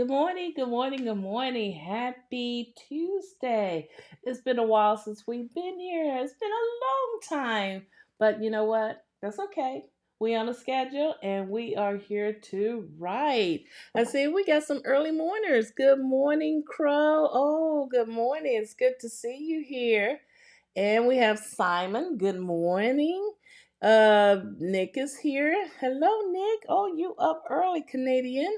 Good morning, good morning, good morning. Happy Tuesday. It's been a while since we've been here. It's been a long time. But you know what? That's okay. We on a schedule and we are here to write. I see we got some early morners. Good morning, Crow. Oh, good morning. It's good to see you here. And we have Simon. Good morning. Nick is here. Hello, Nick. Oh, you up early, Canadian.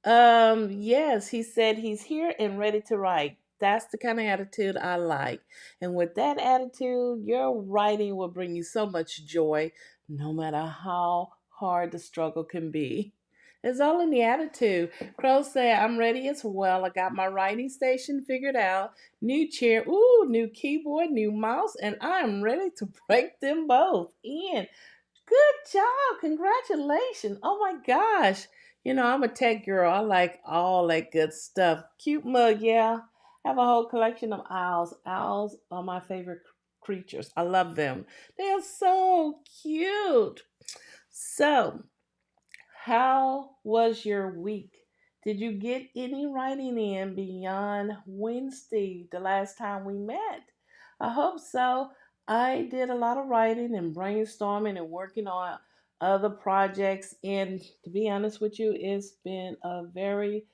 Yes, he said he's here and ready to write. That's the kind of attitude I like. And with that attitude, your writing will bring you so much joy, no matter how hard the struggle can be. It's all in the attitude. Crow said, I'm ready as well. I got my writing station figured out. New chair, ooh, new keyboard, new mouse, and I'm ready to break them both in. Good job. Congratulations. Oh my gosh. I'm a tech girl. I like all that good stuff. Cute mug, yeah. I have a whole collection of owls. Owls are my favorite creatures. I love them. They are so cute. So, how was your week? Did you get any writing in beyond Wednesday, the last time we met? I hope so. I did a lot of writing and brainstorming and working on other projects. And to be honest with you, it's been a very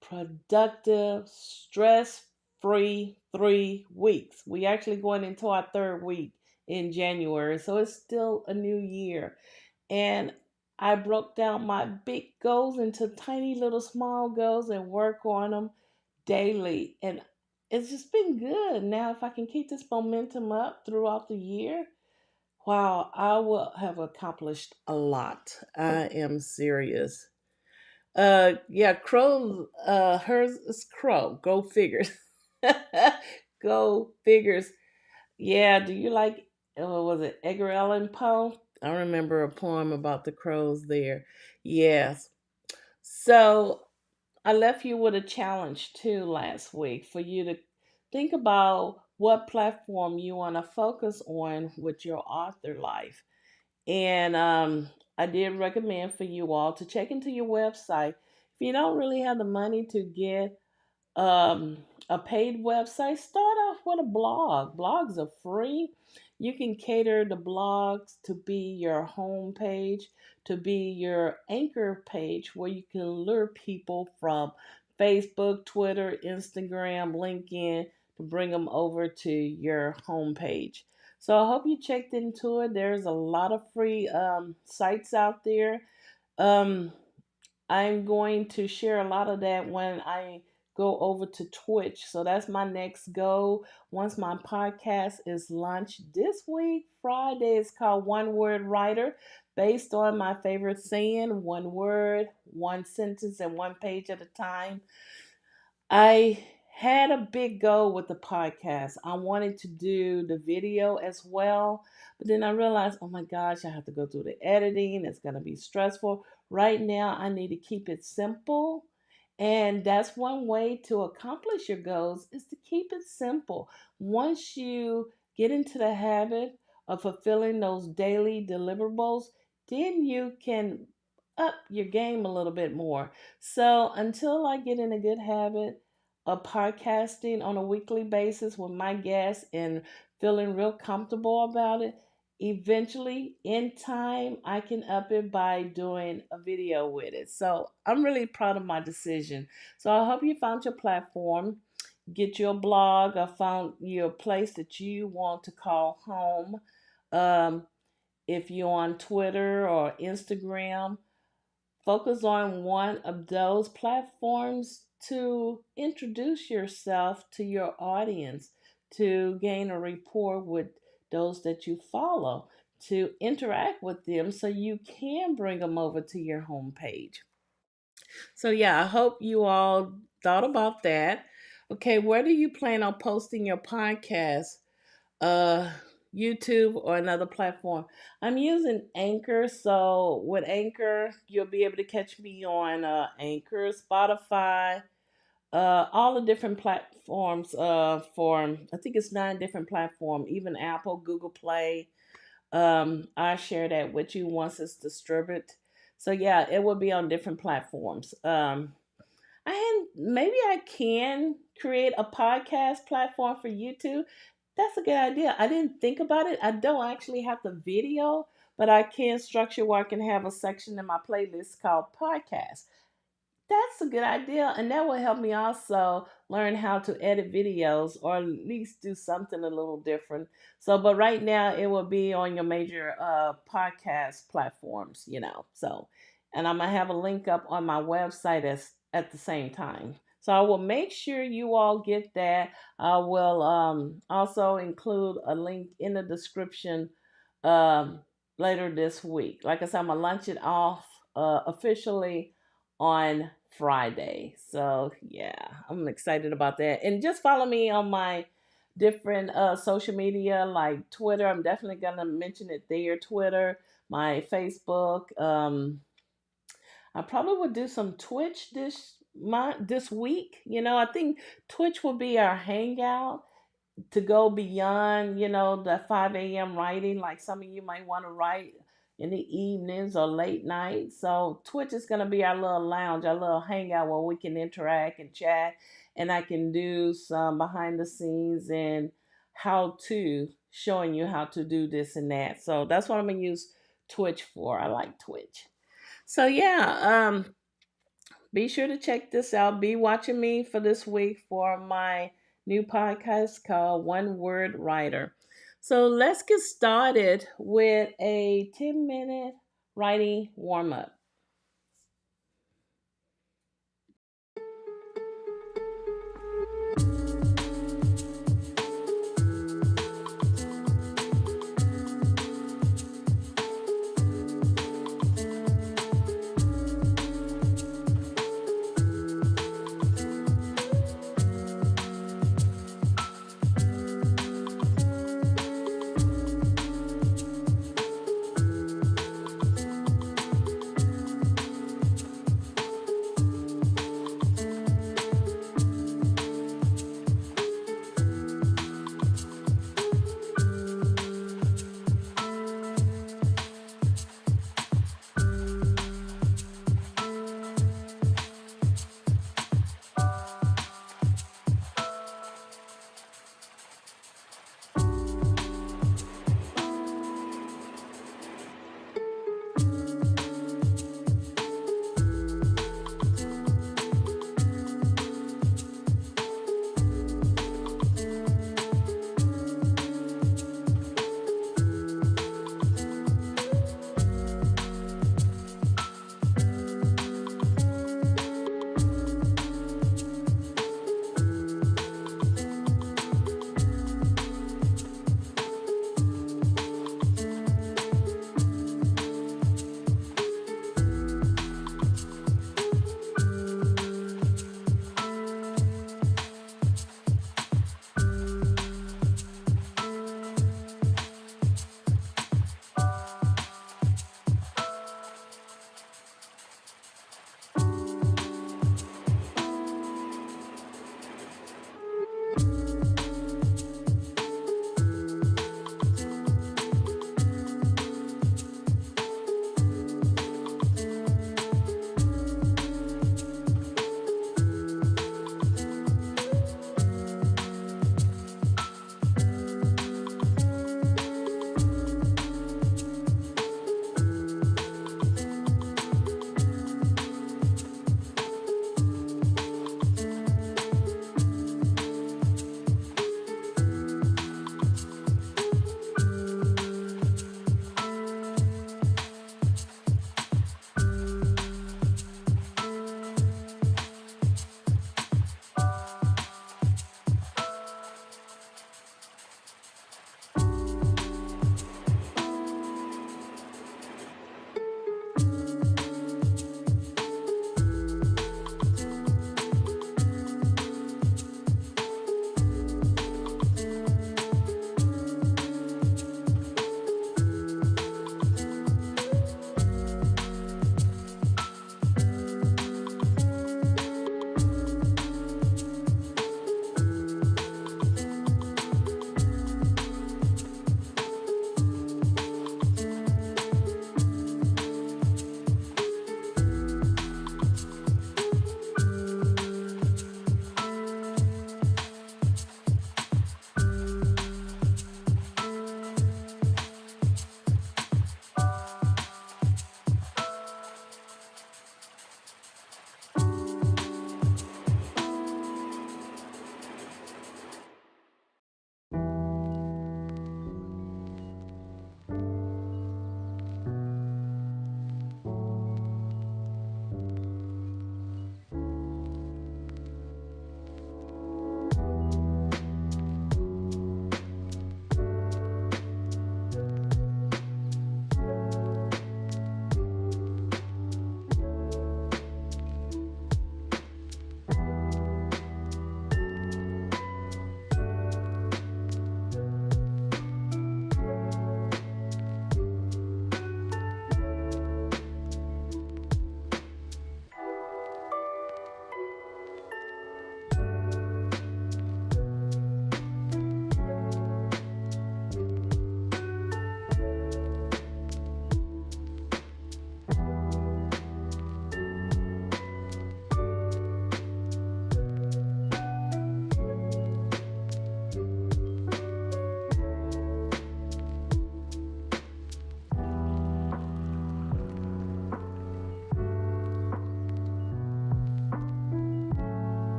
productive, stress free 3 weeks. We actually going into our third week in January. So it's still a new year. And I broke down my big goals into tiny little small goals and work on them daily. And it's just been good. Now, if I can keep this momentum up throughout the year, wow, I will have accomplished a lot. I am serious. Yeah, Crow, hers is Crow. Go figures. Go figures. Yeah, do you like, was it Edgar Allan Poe? I remember a poem about the crows there. Yes. So I left you with a challenge too last week for you to think about what platform you want to focus on with your author life. And I did recommend for you all to check into your website. If you don't really have the money to get a paid website, start off with a blog. Blogs are free. You can cater the blogs to be your home page, to be your anchor page where you can lure people from Facebook, Twitter, Instagram, LinkedIn to bring them over to your home page. So I hope you checked into it. There's a lot of free sites out there. Um, I'm going to share a lot of that when I go over to Twitch. So that's my next goal. Once my podcast is launched this week, Friday, it's called One Word Writer, based on my favorite saying, one word, one sentence, and one page at a time. I had a big goal with the podcast. I wanted to do the video as well, but then I realized, oh my gosh, I have to go through the editing. It's going to be stressful. Right now, I need to keep it simple. And that's one way to accomplish your goals is to keep it simple. Once you get into the habit of fulfilling those daily deliverables, then you can up your game a little bit more. So until I get in a good habit of podcasting on a weekly basis with my guests and feeling real comfortable about it, eventually in time I can up it by doing a video with it. So I'm really proud of my decision. So I hope you found your platform, get your blog, or found your place that you want to call home. Um, if you're on Twitter or Instagram, focus on one of those platforms to introduce yourself to your audience, to gain a rapport with those that you follow, to interact with them so you can bring them over to your homepage. So, yeah, I hope you all thought about that. Okay, where do you plan on posting your podcast? uh YouTube or another platform. I'm using Anchor, so with Anchor, you'll be able to catch me on Anchor, Spotify, all the different platforms. For I think it's 9 different platforms, even Apple, Google Play. I share that with you once it's distributed. So yeah, it will be on different platforms. I maybe I can create a podcast platform for YouTube. That's a good idea. I didn't think about it. I don't actually have the video, but I can structure where I can have a section in my playlist called podcast. That's a good idea. And that will help me also learn how to edit videos or at least do something a little different. So, but right now it will be on your major podcast platforms, So, and I'm going to have a link up on my website at the same time. So I will make sure you all get that. I will also include a link in the description um, later this week. Like I said, I'm going to launch it off officially on Friday. So yeah, I'm excited about that. And just follow me on my different social media like Twitter. I'm definitely gonna mention it there. Twitter, my Facebook. I probably would do some Twitch this week. I think Twitch will be our hangout to go beyond, the 5 a.m. writing, like some of you might want to write in the evenings or late night. So Twitch is going to be our little lounge, our little hangout where we can interact and chat, and I can do some behind the scenes and how to showing you how to do this and that. So that's what I'm going to use Twitch for. I like Twitch. So yeah, be sure to check this out. Be watching me for this week for my new podcast called One Word Writer. So let's get started with a 10-minute writing warm up.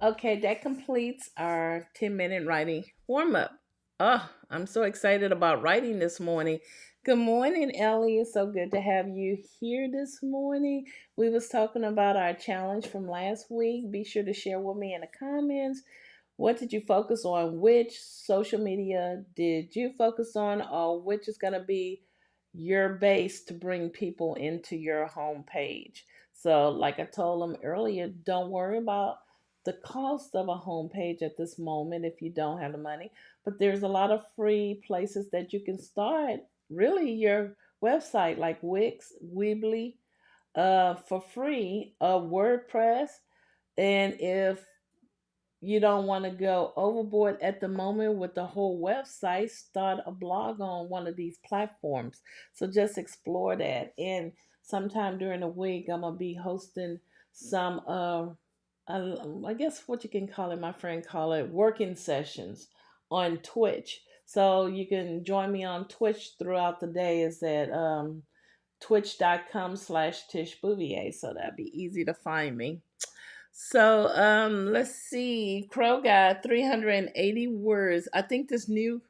Okay, that completes our 10-minute writing warm up. Oh, I'm so excited about writing this morning. Good morning, Ellie. It's so good to have you here this morning. We was talking about our challenge from last week. Be sure to share with me in the comments. What did you focus on? Which social media did you focus on, or which is going to be your base to bring people into your homepage? So, like I told them earlier, don't worry about the cost of a homepage at this moment if you don't have the money. But there's a lot of free places that you can start really your website, like Wix, Weebly, for free, WordPress. And if you don't want to go overboard at the moment with the whole website, start a blog on one of these platforms. So just explore that. And sometime during the week, I'm going to be hosting some, I guess what you can call it, my friend call it working sessions on Twitch. So you can join me on Twitch throughout the day. Is at twitch.com/Tish Bouvier. So that'd be easy to find me. So let's see. Crow got 380 words. I think this new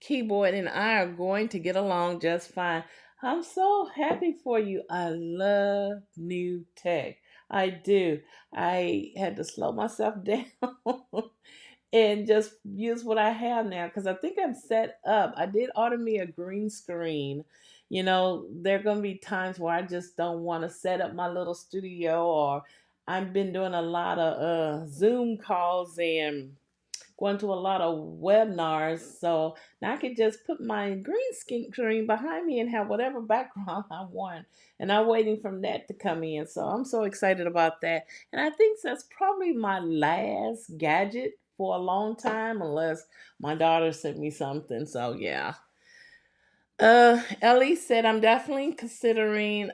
keyboard and I are going to get along just fine. I'm so happy for you. I love new tech. I do. I had to slow myself down and just use what I have now because I think I'm set up. I did order me a green screen. You know, there are going to be times where I just don't want to set up my little studio, or I've been doing a lot of Zoom calls and going to a lot of webinars. So now I could just put my screen behind me and have whatever background I want. And I'm waiting for that to come in. So I'm so excited about that. And I think that's probably my last gadget for a long time, unless my daughter sent me something. So yeah. Ellie said I'm definitely considering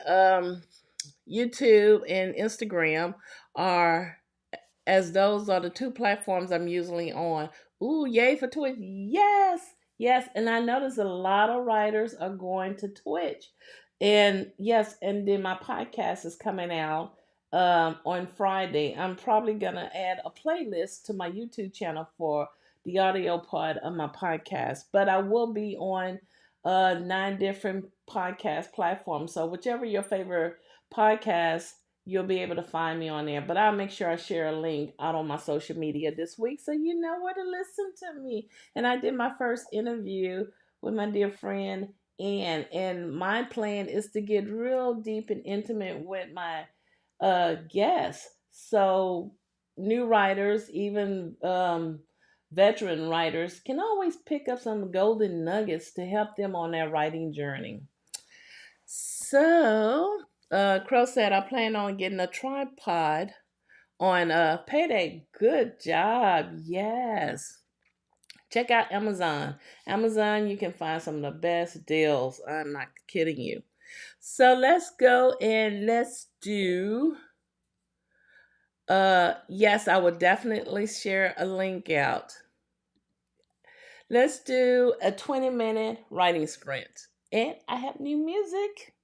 YouTube and Instagram are, as those are the two platforms I'm usually on. Ooh, yay for Twitch. Yes, yes. And I notice a lot of writers are going to Twitch. And yes, and then my podcast is coming out on Friday. I'm probably going to add a playlist to my YouTube channel for the audio part of my podcast. But I will be on 9 different podcast platforms. So, whichever your favorite podcast, you'll be able to find me on there. But I'll make sure I share a link out on my social media this week so you know where to listen to me. And I did my first interview with my dear friend Ann, and my plan is to get real deep and intimate with my guests. So new writers, even veteran writers, can always pick up some golden nuggets to help them on their writing journey. So, Crow said, I plan on getting a tripod on payday. Good job. Yes. Check out Amazon. Amazon, you can find some of the best deals. I'm not kidding you. So let's go and let's do. Yes, I will definitely share a link out. Let's do a 20-minute writing sprint. And I have new music.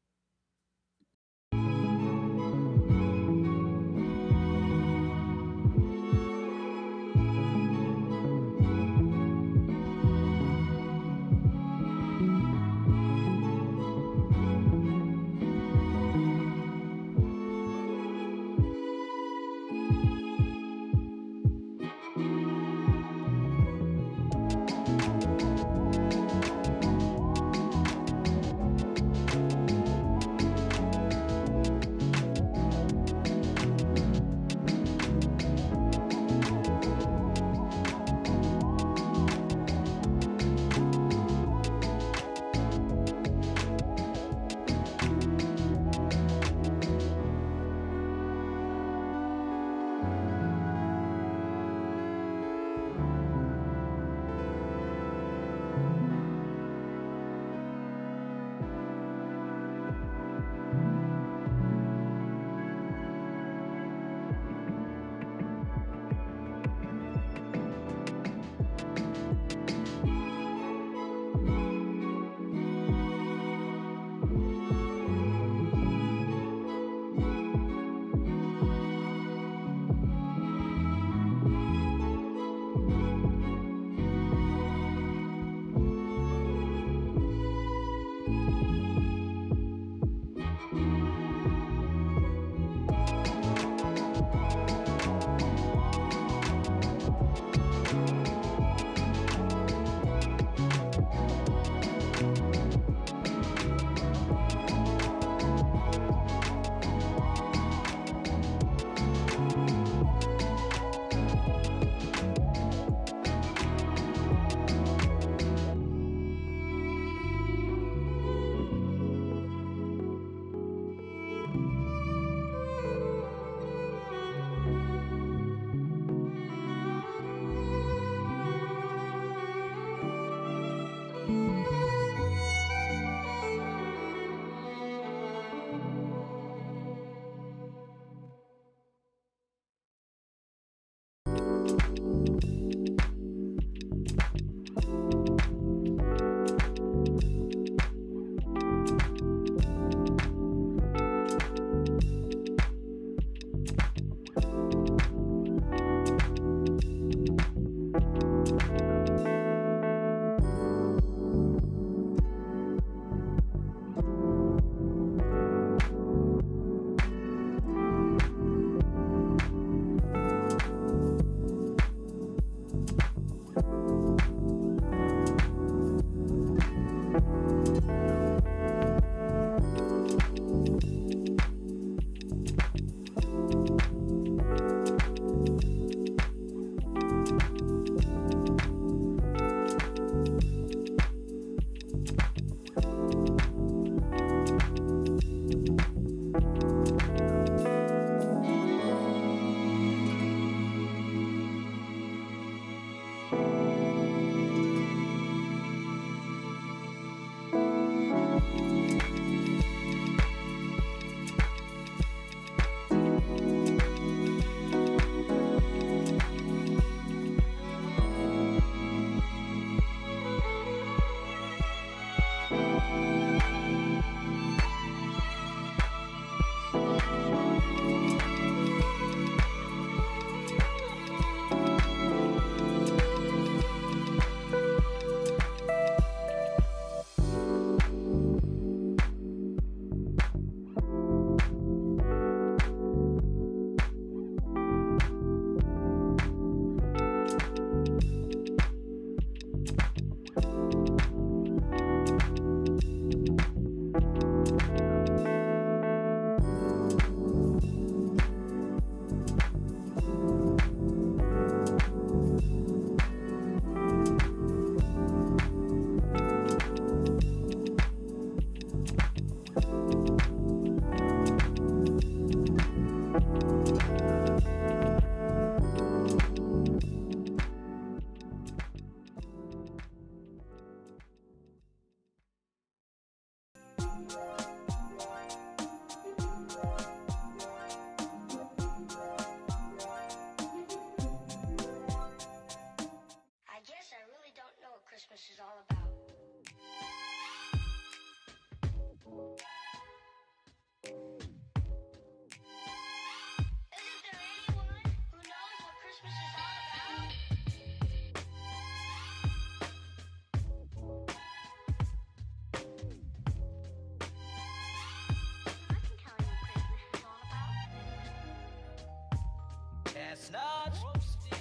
chestnuts roasting,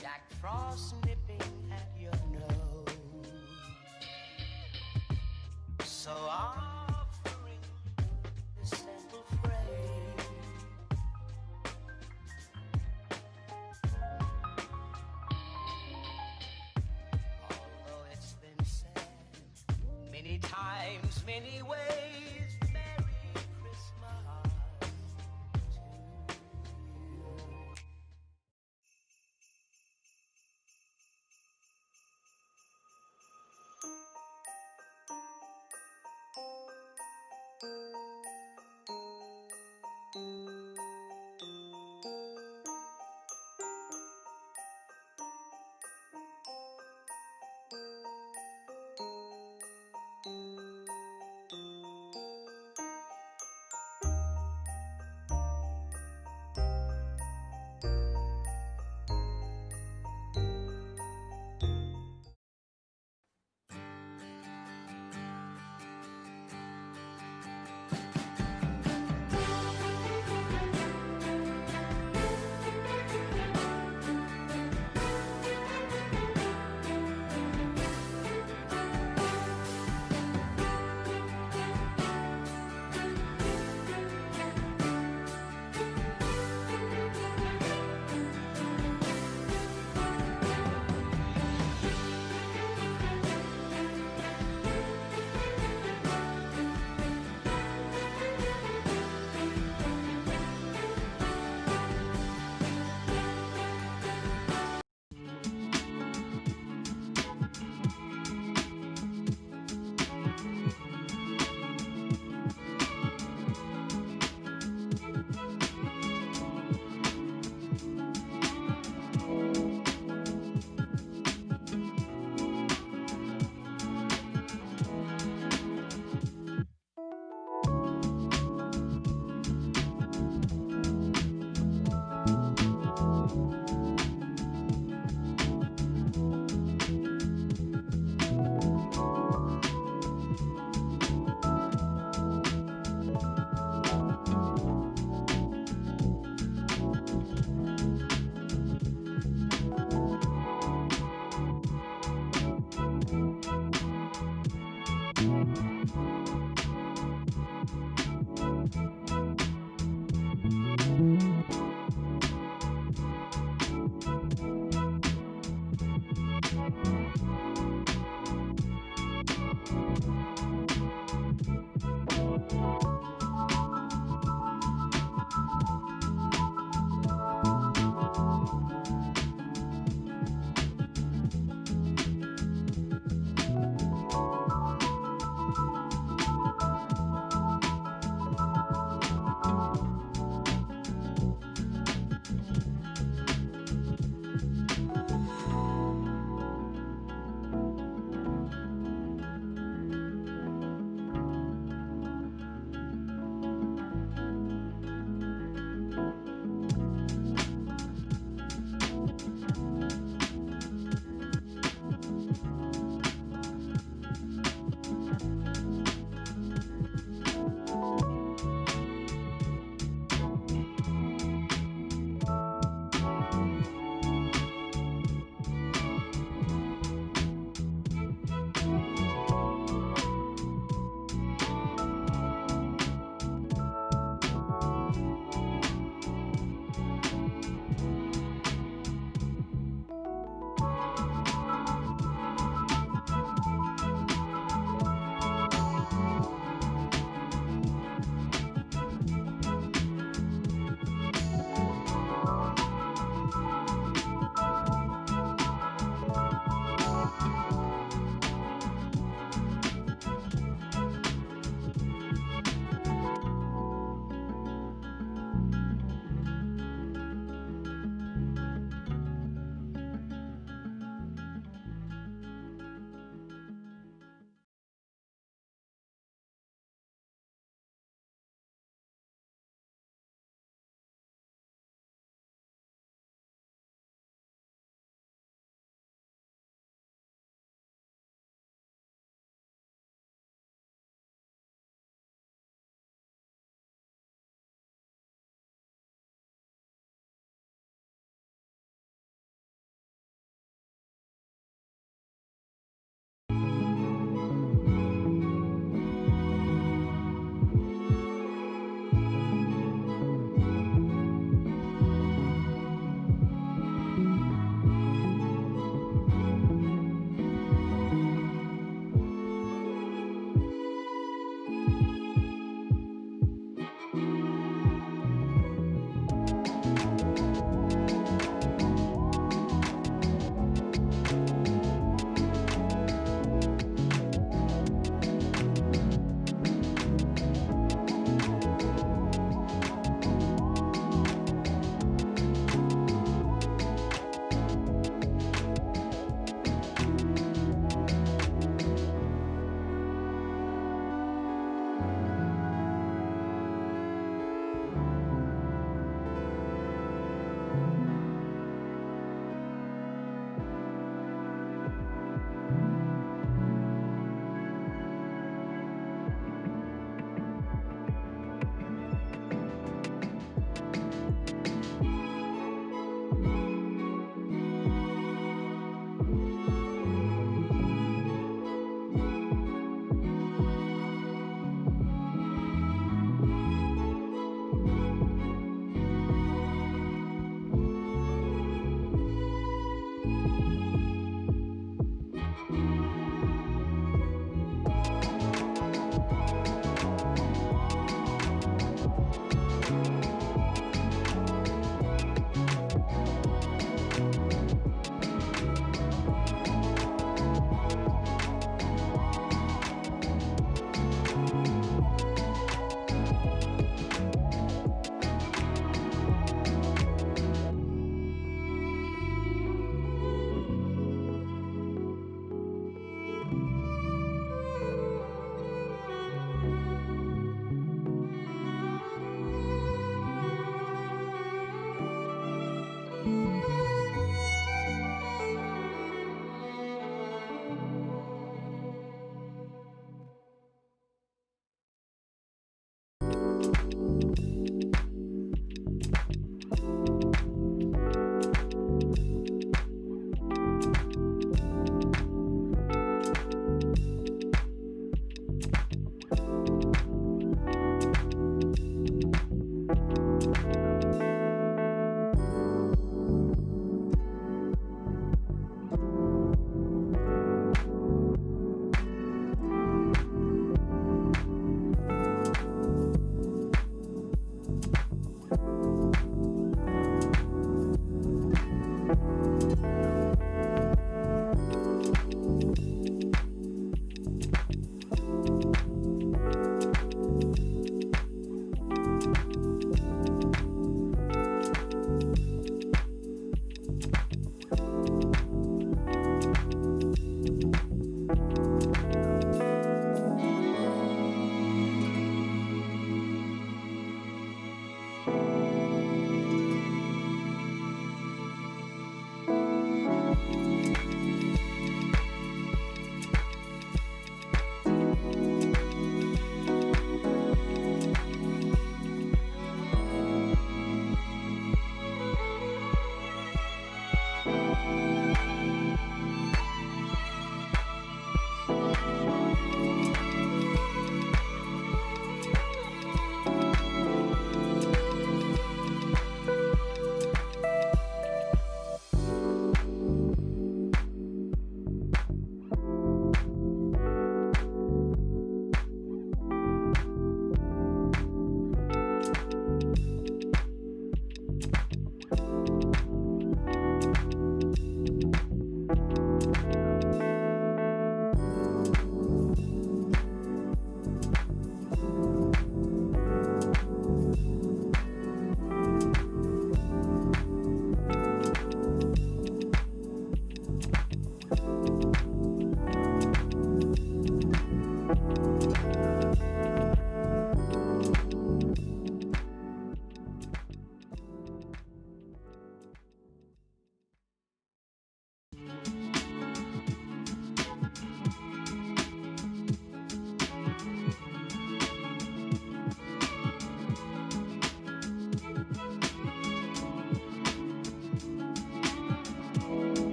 Jack Frost nipping at your nose. So offering this simple phrase, although it's been said many times, many ways, Merry Christmas to you.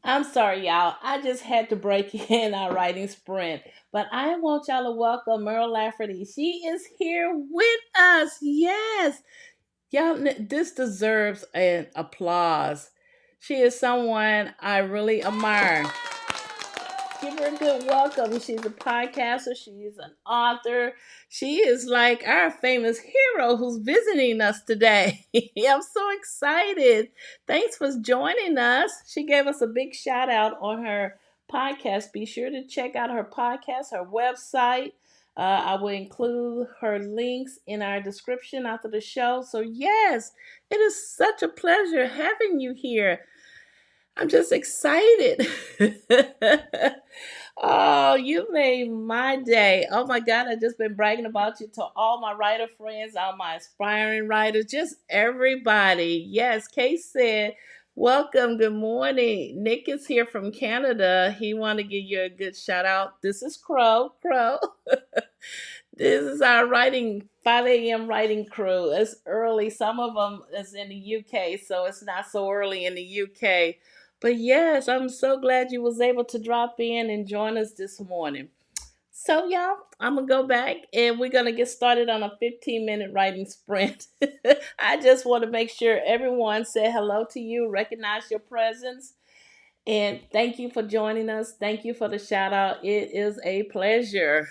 I'm sorry, y'all. I just had to break in our writing sprint. But I want y'all to welcome Merle Lafferty. She is here with us. Yes. Y'all, this deserves an applause. She is someone I really admire. Give her a good welcome. She's a podcaster, she's an author. She is like our famous hero who's visiting us today. I'm so excited. Thanks for joining us. She gave us a big shout out on her podcast. Be sure to check out her podcast, her website. I will include her links in our description after the show. So, yes, it is such a pleasure having you here. I'm just excited. Oh, you made my day. Oh my God, I've just been bragging about you to all my writer friends, all my aspiring writers, just everybody. Yes, Kay said, welcome, good morning. Nick is here from Canada. He want to give you a good shout out. This is Crow. Crow. This is our writing 5 a.m. writing crew. It's early. Some of them is in the UK, so it's not so early in the UK. But yes, I'm so glad you was able to drop in and join us this morning. So y'all, I'm gonna go back and we're gonna get started on a 15-minute writing sprint. I just want to make sure everyone said hello to you, recognize your presence, and thank you for joining us. Thank you for the shout out. It is a pleasure.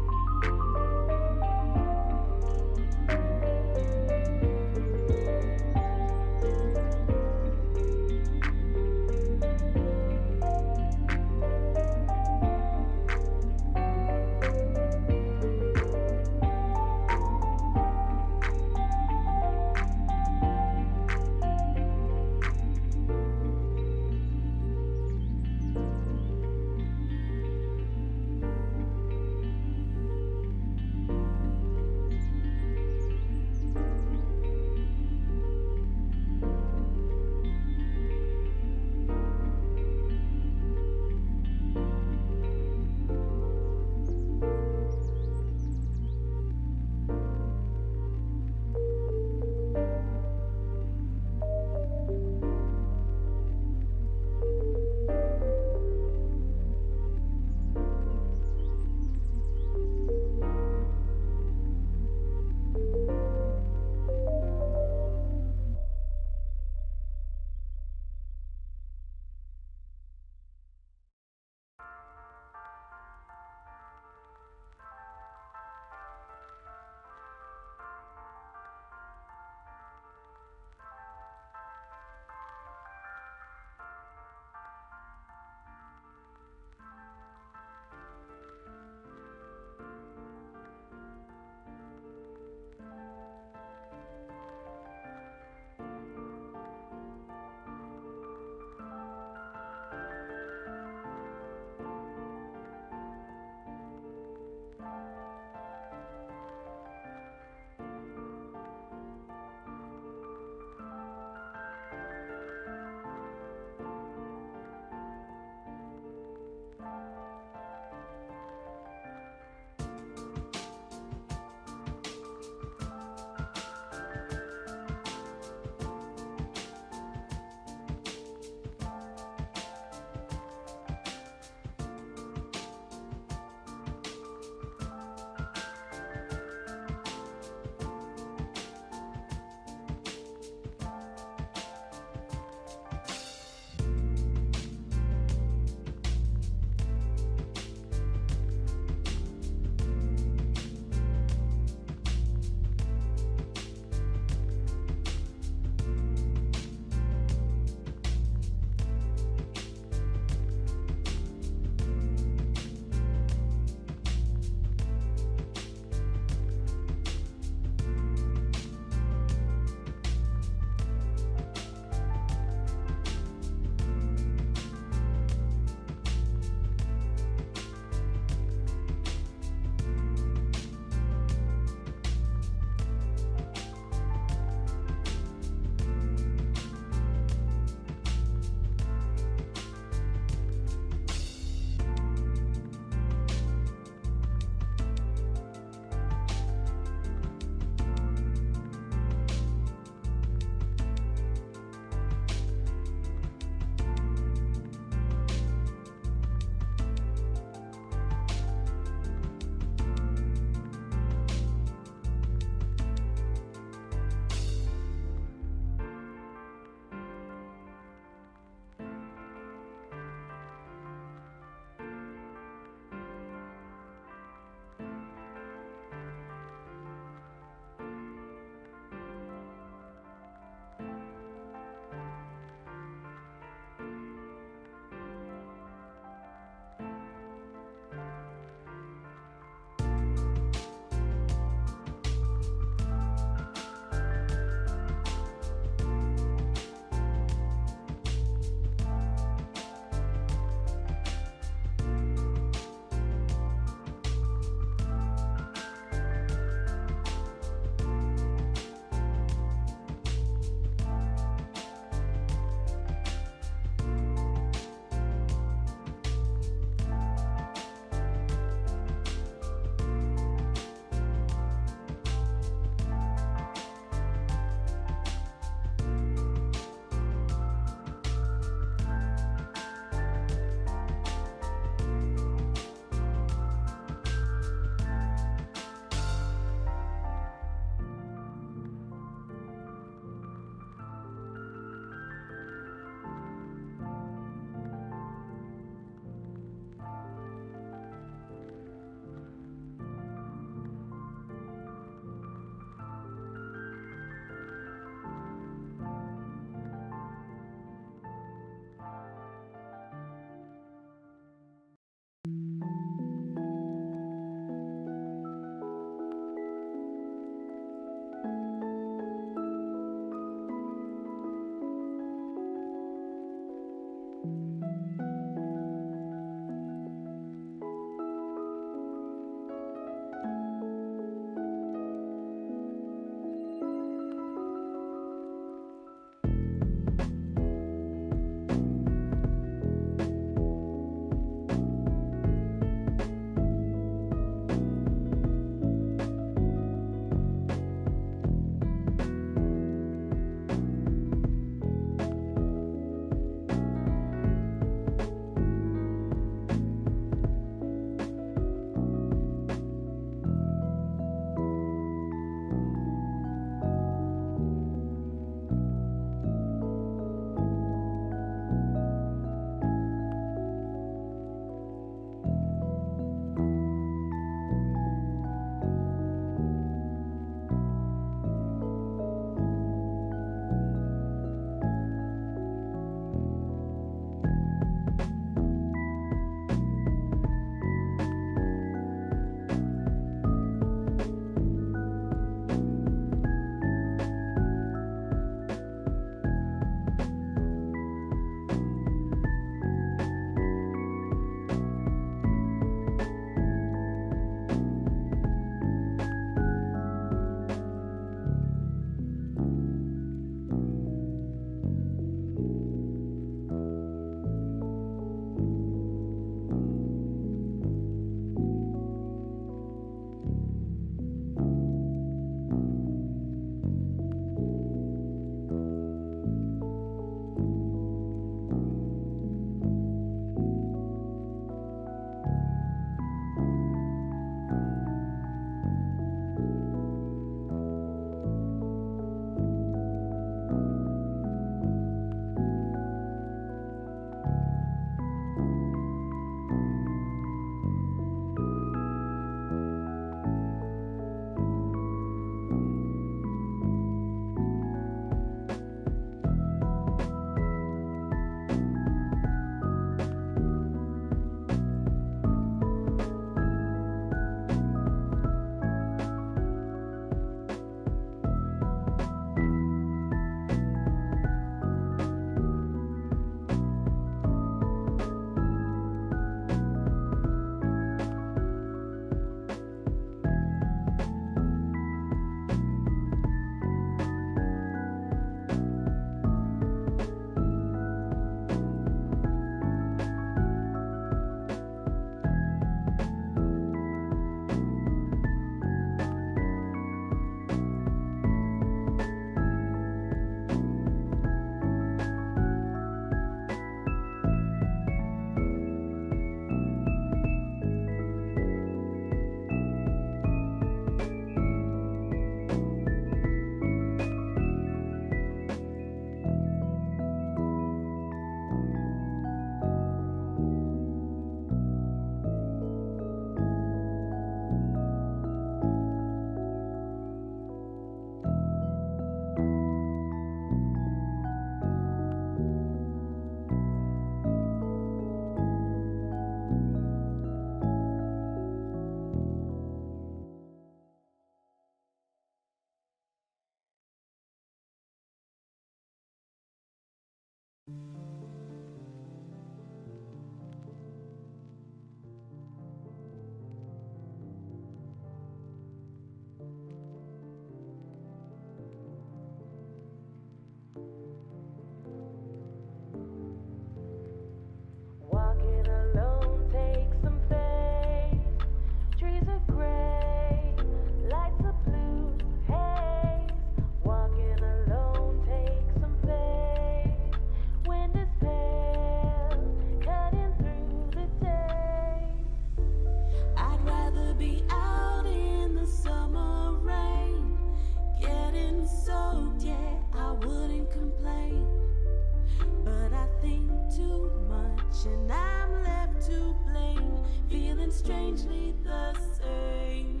feeling strangely the same.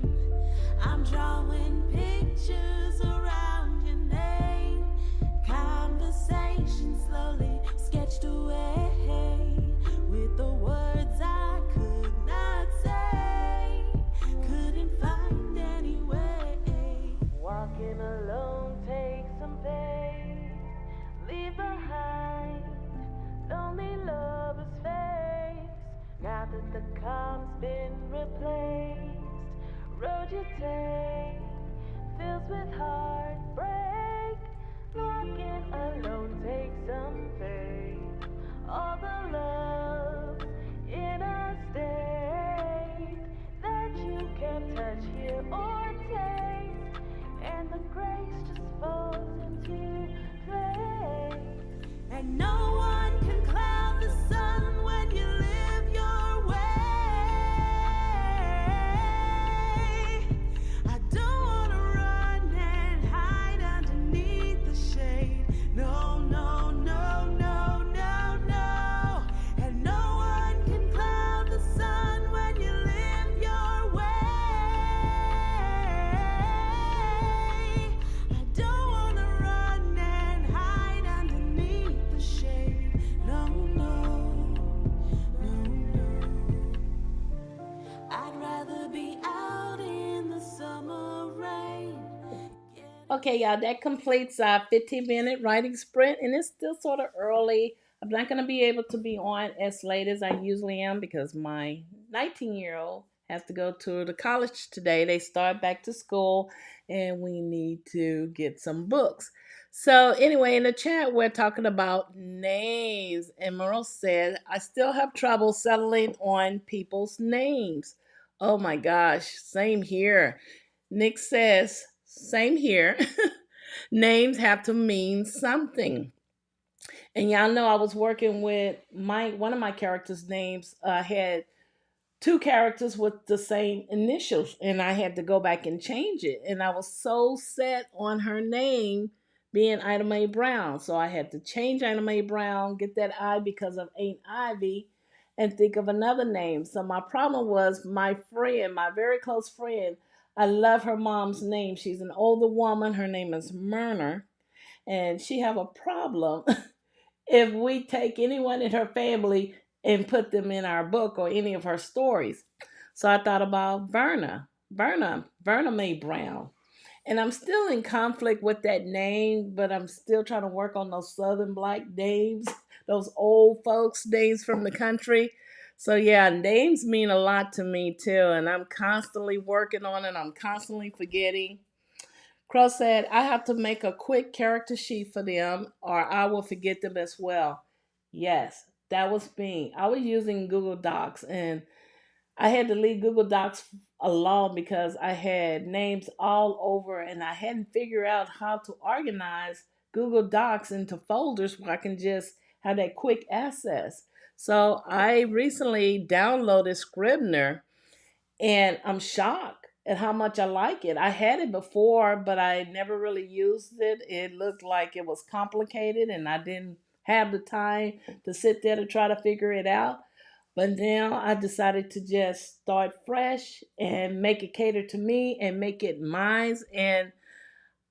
I'm drawing pictures around your name. Conversation slowly sketched away with the words I could not say. Couldn't find any way. Walking alone takes some pain. Leave behind lonely lovers' face. Now that the calm's been replaced, road you take fills with heartbreak. Walking alone takes some faith. All the love in a state that you can't touch, hear, or taste, and the grace just falls into place. And no one can cloud the sun when you live your way. I don't wanna run and hide underneath the shade. No, no, no, no, no, no. And no one can cloud the sun when you live your way. I don't wanna run and hide underneath the shade. No, no, no, no. I'd rather be out in the summer rain. Okay, y'all, that completes our 15-minute writing sprint, and it's still sort of early. I'm not going to be able to be on as late as I usually am because my 19-year-old has to go to the college today. They start back to school, and we need to get some books. So, anyway, in the chat, we're talking about names, and Merle said, I still have trouble settling on people's names. Oh my gosh, same here. Nick says, same here. Names have to mean something. And y'all know I was working with my one of my characters' names had two characters with the same initials, and I had to go back and change it. And I was so set on her name being Ida Mae Brown, so I had to change Ida Mae Brown, get that I because of Ain't Ivy, and think of another name. So my problem was my friend, my very close friend. I love her mom's name. She's an older woman. Her name is Myrna, and she have a problem if we take anyone in her family and put them in our book or any of her stories. So I thought about Verna Mae Brown. And I'm still in conflict with that name, but I'm still trying to work on those Southern Black names, those old folks' names from the country. So yeah, names mean a lot to me too, and I'm constantly working on it. I'm constantly forgetting. Crow said, I have to make a quick character sheet for them or I will forget them as well. Yes, that was me. I was using Google Docs and I had to leave Google Docs alone because I had names all over and I hadn't figured out how to organize Google Docs into folders where I can just have that quick access. So I recently downloaded Scrivener and I'm shocked at how much I like it. I had it before, but I never really used it. It looked like it was complicated, and I didn't have the time to sit there to try to figure it out. But now I decided to just start fresh and make it cater to me and make it mine. And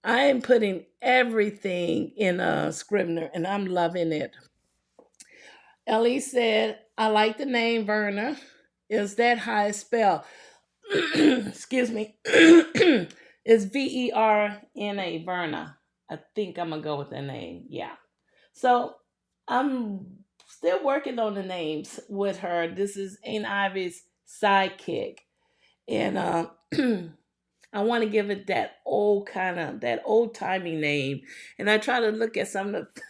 I am putting everything in a Scrivener, and I'm loving it. Ellie said, I like the name Verna. Is that how it's spelled? Excuse me. It's Verna, Verna. I think I'm gonna go with the name. Yeah. So I'm still working on the names with her. This is Aunt Ivy's sidekick, and I want to give it that old kind of that old timey name. And I try to look at some of the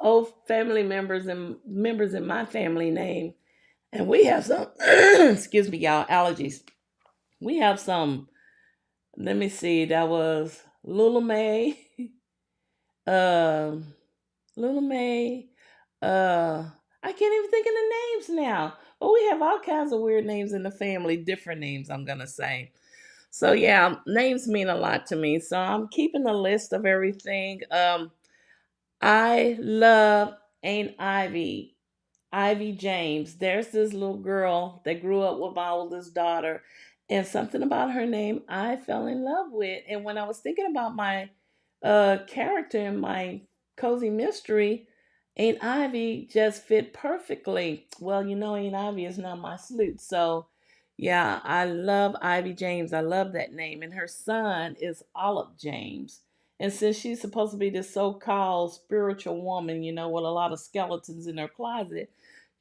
old family members and members in my family name, and we have some. Excuse me, y'all. Allergies. We have some. Let me see. That was Lula May. Um, Lula May. I can't even think of the names now. But we have all kinds of weird names in the family. Different names, I'm gonna say. So yeah, names mean a lot to me. So I'm keeping a list of everything. I love Aunt Ivy. Ivy James. There's this little girl that grew up with my oldest daughter, and something about her name I fell in love with. And when I was thinking about my character in my cozy mystery, Aunt Ivy just fit perfectly. Well, Aunt Ivy is not my salute. So, yeah, I love Ivy James. I love that name. And her son is Olive James. And since she's supposed to be this so called spiritual woman, with a lot of skeletons in her closet,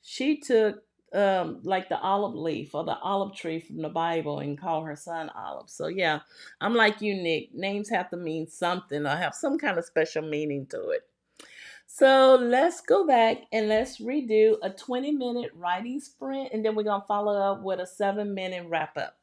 she took like the olive leaf or the olive tree from the Bible and called her son Olive. So, yeah, I'm like you, Nick. Names have to mean something or have some kind of special meaning to it. So let's go back and let's redo a 20-minute writing sprint, and then we're going to follow up with a 7-minute wrap up.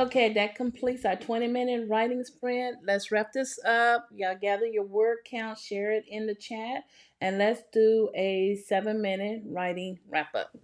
Okay, that completes our 20-minute writing sprint. Let's wrap this up. Y'all gather your word count, share it in the chat, and let's do a 7-minute writing wrap up.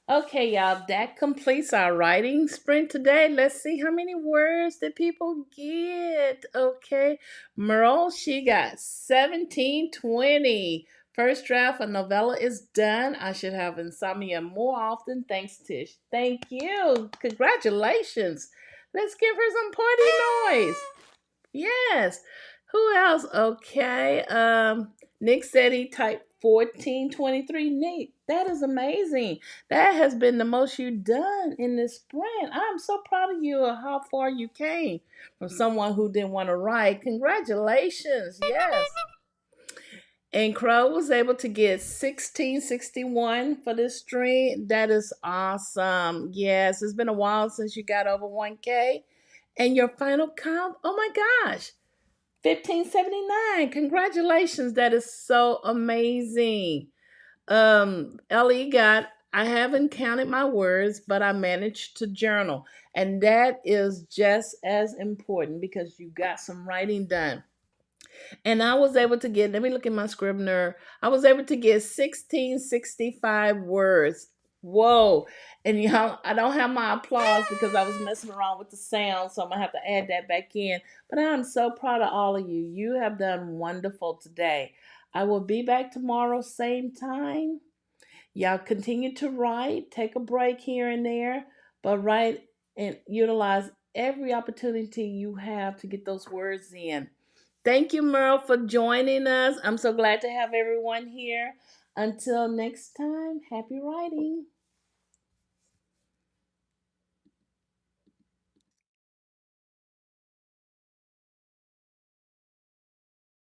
Okay, y'all, that completes our writing sprint today. Let's see how many words did people get. Okay, Merle, she got 1720. First draft of novella is done. I should have insomnia more often. Thanks, Tish. Thank you. Congratulations. Let's give her some party noise. Yes. Who else? Okay. Nick said he typed 1423. Nick, that is amazing. That has been the most you've done in this sprint. I'm so proud of you of how far you came from someone who didn't want to write. Congratulations. Yes. And Crow was able to get 1661 for this stream. That is awesome. Yes, it's been a while since you got over 1K. And your final count, oh my gosh, 1579. Congratulations. That is so amazing. LE got, I haven't counted my words, but I managed to journal. And that is just as important because you got some writing done. And I was able to get, let me look at my Scrivener. I was able to get 1665 words. Whoa. And y'all, I don't have my applause because I was messing around with the sound, so I'm gonna have to add that back in. But I'm so proud of all of you. You have done wonderful today. I will be back tomorrow, same time. Y'all continue to write, take a break here and there, but write and utilize every opportunity you have to get those words in. Thank you, Merle, for joining us. I'm so glad to have everyone here. Until next time, happy writing.